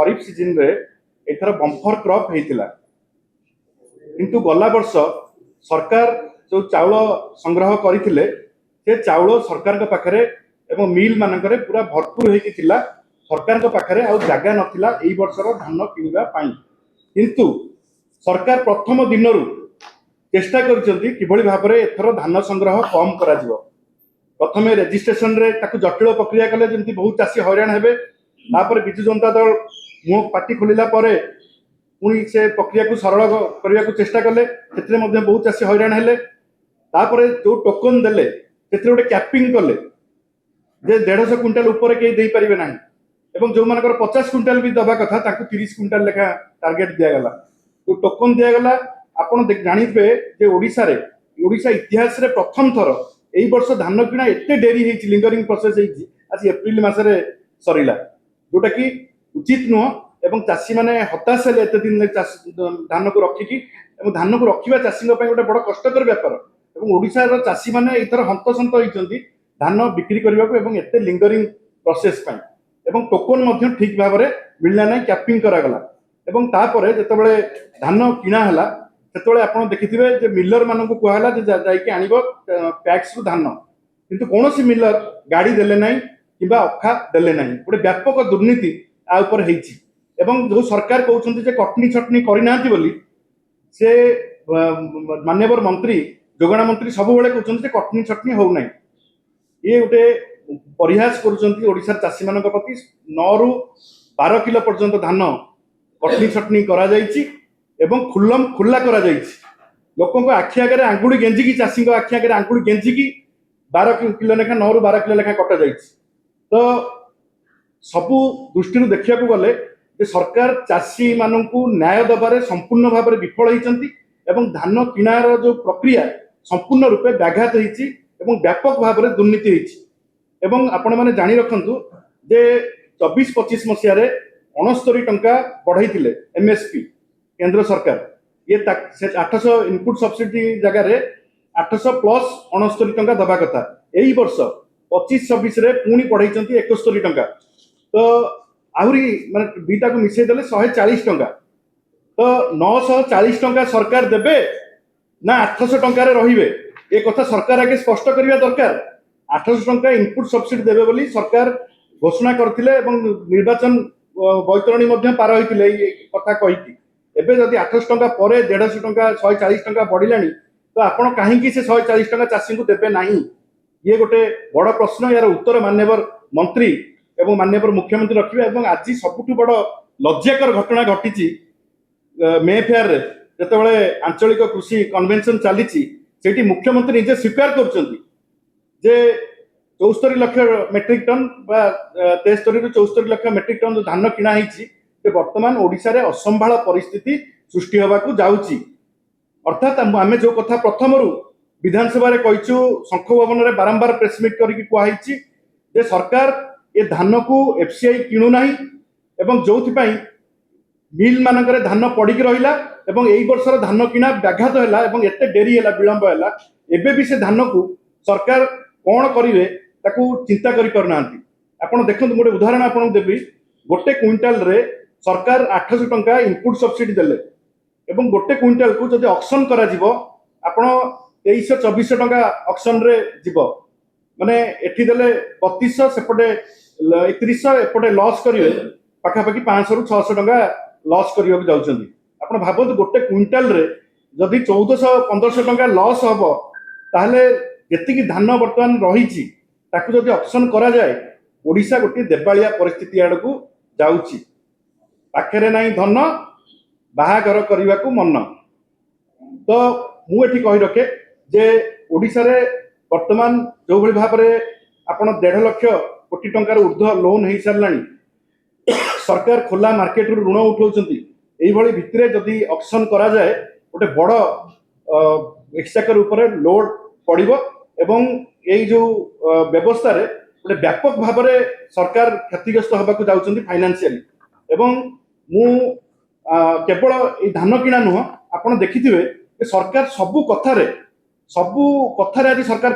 खरीफ season रे एथर bumper crop हेतिला किंतु गला वर्ष सरकार जो चाउल संग्रह करथिले से चाउल सरकार के पाखरे एवं मिल मानकरे पूरा भरपूर हेकि थिला सरकार के पाखरे आ जागा नथिला एई वर्षर धान किनिबा पाई किंतु सरकार प्रथम दिनरु चेष्टा करछंती किभଳି भाबरे एथर धान संग्रह कम करा जिवो प्रथमे रेजिस्ट्रेशन रे ताकु जटिल प्रक्रिया कले जेंति बहुत चासी हैरान हेबे तापर बिजु जनता दल मो पार्टी खोलिला परे पुणी से प्रक्रिया को सरल करने को चेष्टा कले बहुत चाषी हैरान हेले तापर जो टोकन देले गोटे कैपिंग कले जे 150 क्विंटाल ऊपर कहीं दे पारे ना एवं जो मानकर 50 क्विंटाल भी दबा कथा 30 क्विंटाल लेखा टार्गेट दिगला तो टोकन दिगला आपड़ जानवे ओडिशा इतिहास रे प्रथम थर यही वर्ष धान किणा एत डेरी लिंगरिंग प्रोसेस आज एप्रिल मसरे सरला जोटा कि उचित नुह एवं चाषी मैंने हताश हेले एत दिन धान को रखिकी धान को रखा चाषी गोटे बड़ कष्टर व्यापार और ओडिशार चाषी मैंने एथर हंतसंत होती धान बिक्री करने को एत लिंगरिंग प्रोसेस एवं टोकन ठीक भाव में मिलला ना कैपिंग करागला तापर जिते धान किणा से आप देखिए मिलर मान को कहला जाकि आण पैक्स रु धान किंतु कौन सी मिलर गाड़ी देले ना कि अखा देले ना गोटे व्यापक दुर्नीति आपर एवं जो सरकार कहते कटनी छटनी करना से माननीय मंत्री जोगाण मंत्री सब कहते कटनी छटनी हो ना ये गोटे परिहास करोडिशार चाषी मान प्रति 9 रु 12 किलो पर्यंत धान कटनी छटनी करा खुल्लम खुला करा लोकों को आखि आगे आंगुड़ी गेंजिकी चाषी आखि आगे आंगुड़ी गेंजिकी 12 किलो लेखा 9 रु 12 किलो लेखा कटा तो सबू दृष्टि देखा गले सरकार चाषी मानू न्याय दबारे संपूर्ण भाव में विफल होती धान किणार जो प्रक्रिया संपूर्ण रूपे व्याघात होती व्यापक भाव में दुर्नीति होती आपण मैंने जानी रखु जे 24-25 मसीह 69 टंका बढ़ाई एमएसपी केंद्र सरकार ये 800 इनपुट सब्सिडी जगह 800 प्लस 69 टंका दबा कथा यही वर्ष 25-26 रे पुणी बढ़ाई 71 टंका तो आहरी माने बीटा को मिसई देले 140 टंका तो 940 टंका सरकार देबे ना 800 टंका रे रहिबे ए कथा सरकार आगे स्पष्ट करबा दरकार 800 टंका इनपुट सब्सिडी देबे बोली सरकार घोषणा करथिले एवं निर्वाचन बैतरणी मध्ये पार होइतिले ए कथा कहिति एबे जदि 800 टंका परे 150 टंका 140 टंका बढ़िलानी तो आपण काहेकि से 140 टंका चाषी को देबे नाही ये गोटे बड़ प्रश्न यार उत्तर माननीय मंत्री एवं माननीय मुख्यमंत्री रखिए आज सबुठ बड़ लज्जाकर घटना घटी मे फेयर जिते आंचलिक कृषि कन्वेंशन चली मुख्यमंत्री निजे स्वीकार कर 74 लाख मेट्रिक टन 73 ରୁ 74 लाख मेट्रिक टन जो धान किणा बर्तमान ओडिशा रे असंभाल परिस्थिति सृष्टि होगाकू जाउची अर्थात आमे जो कथा प्रथम विधानसभा कहीचु शंख भवन में बारंबार प्रेस मीट करके कहुई जे सरकार ये धान को एफसीआई किणु नाही एवं जो मिल मानक धान पड़िकी रहा यही वर्षर धान किणा व्याघात है एत डेरी है विलंब है एबे भी से धान को सरकार कौन करेंगे ताकू चिंता करना आपड़ देखो गोटे उदाहरण आपको देवी गोटे क्विंटाल रे सरकार 800 टंका इनपुट सब्सिडी देले एवं गोटे क्विंटाल को जब ऑक्शन करा जिवो आपण 2300-2400 टंका ऑक्शन रे जीव माने एठी देले 3200 सेपटे 3100 एपटे लॉस करिवे पाखापाखि 500 ରୁ 600 टंका लॉस करियो जाउछंदी आपण भाबत गोटे क्विंटाल रे जदि 1400-1500 टंका लॉस हबो ताहले जेतिकी धान वर्तमान रही ताकू जदि ऑक्शन करा जाए ओडिशा गोटे देवालिया परिस्थिति आड़ को जाउची पाखरे नहीं धन बाहागर करने को मन तो मुझे कही रखे जे ओडिशा रे वर्तमान जो भली भाव में आप 1.5 लाख कोटी टंकार ऊर्ध्व लोन हो सारा सरकार खोला मार्केट रू ऋण उठाउछंती एई भली भितरे जदि ऑक्शन करा जाए गोटे बड़ एक्सचेकर ऊपर लोड पड़िबो एवं यही जो व्यवस्था रे गोटे व्यापक भाव में सरकार क्षतिग्रस्त होगाकू जाउछंती फाइनेंशियली एवं मु केवल ये धान किणा नुह आप देखिथिबे सरकार सबु कथारे आज सरकार